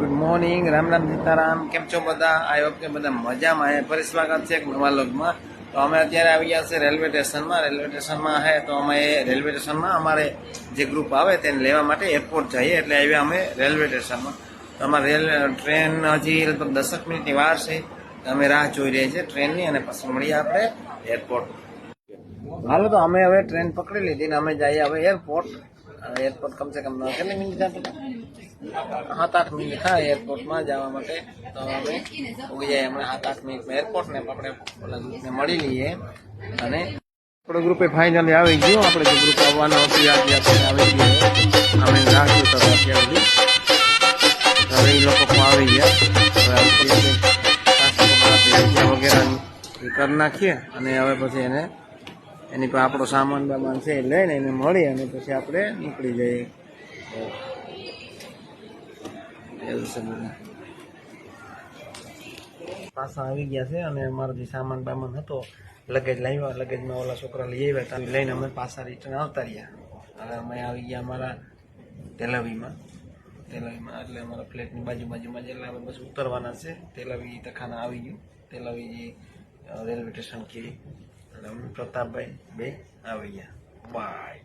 Good morning, Ram Ram Sitaram. કેમ છો બધા? આ વખતે બધા મજામાં હે. ફરી સ્વાગત છે એક નવા લોગમાં. તો અમે અત્યારે આવી ગયા છે રેલવે સ્ટેશનમાં. રેલવે સ્ટેશનમાં હે તો અમે રેલવે સ્ટેશનમાં અમારે જે ગ્રુપ આવે તેને લેવા માટે એરપોર્ટ જઈએ, એટલે આવ્યા અમે રેલવે સ્ટેશનમાં. તો અમારે ટ્રેન હજી લગભગ 10 મિનિટની વાર છે. તો અમે રાહ જોઈ રહ્યા છીએ ટ્રેનની, અને પછી મળીએ આપણે એરપોર્ટ. હાલો, તો અમે હવે ટ્રેન પકડી લીધી ને અમે જઈએ હવે એરપોર્ટ. એરપોર્ટ કમસે કમ કેટલી મિનિટ થાય? 7-8 મિનિટ થાય એરપોર્ટમાં જવા માટે. તો અમે ઉગી જાય હમણાં 7-8 મિનિટમાં એરપોર્ટ ને આપણે ઓલા ગ્રુપને મળી લઈએ. અને આપણો ગ્રુપે ફાઇનલી આવી ગયો. આપણે જે ગ્રુપ આવવાનો હતું યાદ આવી ગયો. અમે રાખ્યું તો અત્યાર સુધી હવે એ લોકો આવી ગયા. વગેરે કરી નાખીએ અને હવે પછી એની પર આપણો સામાન બામાન છે લઈને એને મળી અને પછી આપણે નીકળી જઈએ. એવું છે બધું. પાછા આવી ગયા છે અને અમારો જે સામાન બામાન હતો લગેજ લાવ્યા, લગેજમાં ઓલા છોકરા લઈ આવ્યા હતા, લઈને અમે પાછા રિટર્ન આવતા રહ્યા. હવે અમે આવી ગયા અમારા તેલાવીમાં. એટલે અમારા ફ્લેટની બાજુમાં જ, એટલે અમે બસ ઉતરવાના છે. તેલાવી તખાના આવી ગયું. તેલાવી જે રેલવે સ્ટેશન કે એટલે અમે પ્રતાપભાઈ બે આવી ગયા. બાય.